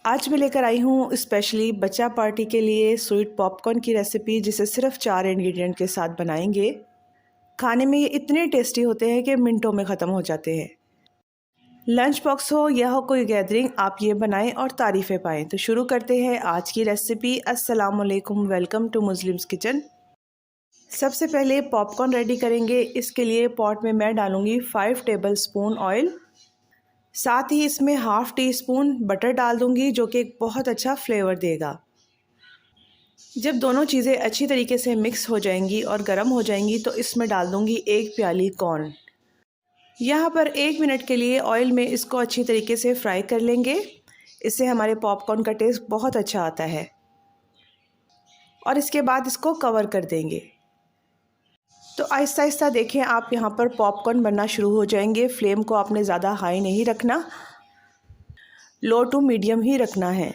आज मैं लेकर आई हूँ स्पेशली बच्चा पार्टी के लिए स्वीट पॉपकॉर्न की रेसिपी, जिसे सिर्फ 4 इंग्रेडिएंट के साथ बनाएंगे। खाने में ये इतने टेस्टी होते हैं कि मिनटों में ख़त्म हो जाते हैं। लंच बॉक्स हो या हो कोई गैदरिंग, आप ये बनाएं और तारीफ़ें पाएं। तो शुरू करते हैं आज की रेसिपी। अस्सलाम वालेकुम, वेलकम टू मुस्लिम्स किचन। सबसे पहले पॉपकॉर्न रेडी करेंगे। इसके लिए पॉट में मैं डालूँगी 5 टेबल स्पून ऑयल। साथ ही इसमें हाफ़ टी स्पून बटर डाल दूंगी, जो कि एक बहुत अच्छा फ्लेवर देगा। जब दोनों चीज़ें अच्छी तरीके से मिक्स हो जाएंगी और गर्म हो जाएंगी तो इसमें डाल दूंगी 1 प्याली कॉर्न। यहाँ पर 1 मिनट के लिए ऑयल में इसको अच्छी तरीके से फ्राई कर लेंगे। इससे हमारे पॉपकॉर्न का टेस्ट बहुत अच्छा आता है। और इसके बाद इसको कवर कर देंगे। तो आहिस्ता आहिस्ता देखें, आप यहाँ पर पॉपकॉर्न बनना शुरू हो जाएंगे। फ्लेम को आपने ज़्यादा हाई नहीं रखना, लो टू मीडियम ही रखना है।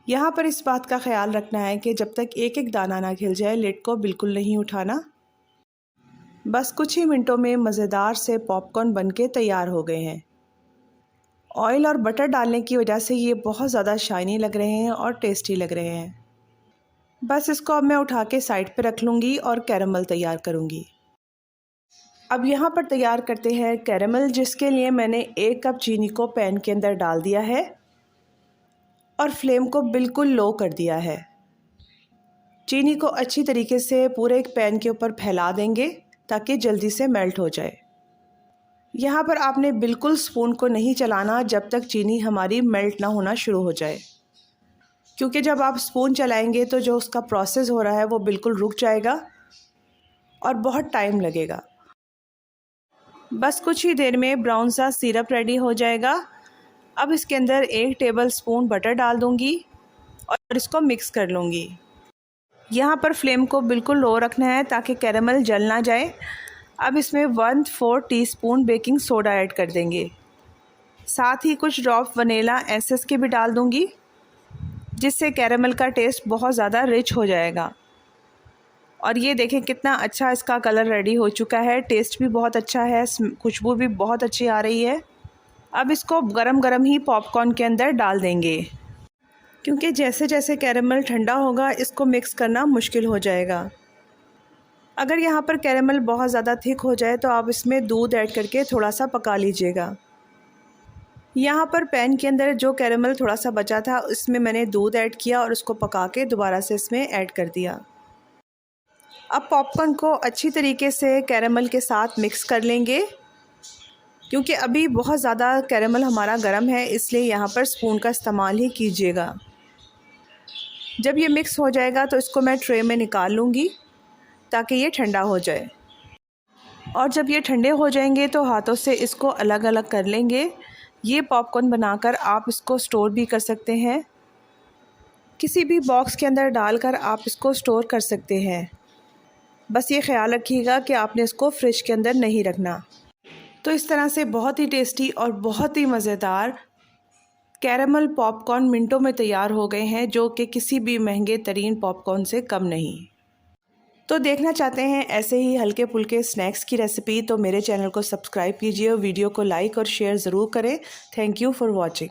यहाँ पर इस बात का ख्याल रखना है कि जब तक एक एक दाना ना खिल जाए, लिड को बिल्कुल नहीं उठाना। बस कुछ ही मिनटों में मज़ेदार से पॉपकॉर्न बनके तैयार हो गए हैं। ऑयल और बटर डालने की वजह से ये बहुत ज़्यादा शाइनी लग रहे हैं और टेस्टी लग रहे हैं। बस इसको अब मैं उठा के साइड पे रख लूँगी और कैरमल तैयार करूँगी। अब यहाँ पर तैयार करते हैं कैरमल, जिसके लिए मैंने 1 कप चीनी को पैन के अंदर डाल दिया है और फ्लेम को बिल्कुल लो कर दिया है। चीनी को अच्छी तरीके से पूरे एक पैन के ऊपर फैला देंगे ताकि जल्दी से मेल्ट हो जाए। यहाँ पर आपने बिल्कुल स्पून को नहीं चलाना जब तक चीनी हमारी मेल्ट ना होना शुरू हो जाए, क्योंकि जब आप स्पून चलाएंगे तो जो उसका प्रोसेस हो रहा है वो बिल्कुल रुक जाएगा और बहुत टाइम लगेगा। बस कुछ ही देर में ब्राउन सा सिरप रेडी हो जाएगा। अब इसके अंदर 1 टेबल स्पून बटर डाल दूंगी और इसको मिक्स कर लूँगी। यहाँ पर फ्लेम को बिल्कुल लो रखना है ताकि कैरमल जल ना जाए। अब इसमें 1/4 टीस्पून बेकिंग सोडा ऐड कर देंगे। साथ ही कुछ ड्रॉप वनीला एसेंस के भी डाल दूँगी, जिससे कैरमल का टेस्ट बहुत ज़्यादा रिच हो जाएगा। और ये देखें कितना अच्छा इसका कलर रेडी हो चुका है। टेस्ट भी बहुत अच्छा है, खुशबू भी बहुत अच्छी आ रही है। अब इसको गरम गरम ही पॉपकॉर्न के अंदर डाल देंगे, क्योंकि जैसे जैसे कैरमल ठंडा होगा इसको मिक्स करना मुश्किल हो जाएगा। अगर यहाँ पर कैरमल बहुत ज़्यादा थिक हो जाए तो आप इसमें दूध ऐड करके थोड़ा सा पका लीजिएगा। यहाँ पर पैन के अंदर जो कैरमल थोड़ा सा बचा था, इसमें मैंने दूध ऐड किया और उसको पका के दोबारा से इसमें ऐड कर दिया। अब पॉपकॉर्न को अच्छी तरीके से कैरमल के साथ मिक्स कर लेंगे, क्योंकि अभी बहुत ज़्यादा कैरमल हमारा गर्म है, इसलिए यहाँ पर स्पून का इस्तेमाल ही कीजिएगा। जब ये मिक्स हो जाएगा तो इसको मैं ट्रे में निकाल लूँगी ताकि ये ठंडा हो जाए। और जब ये ठंडे हो जाएंगे तो हाथों से इसको अलग अलग कर लेंगे। ये पॉपकॉर्न बनाकर आप इसको स्टोर भी कर सकते हैं। किसी भी बॉक्स के अंदर डालकर आप इसको स्टोर कर सकते हैं। बस ये ख्याल रखिएगा कि आपने इसको फ्रिज के अंदर नहीं रखना। तो इस तरह से बहुत ही टेस्टी और बहुत ही मज़ेदार कैरमल पॉपकॉर्न मिनटों में तैयार हो गए हैं, जो कि किसी भी महंगे तरीन पॉपकॉर्न से कम नहीं। तो देखना चाहते हैं ऐसे ही हल्के फुल्के स्नैक्स की रेसिपी, तो मेरे चैनल को सब्सक्राइब कीजिए और वीडियो को लाइक और शेयर ज़रूर करें। Thank you for watching.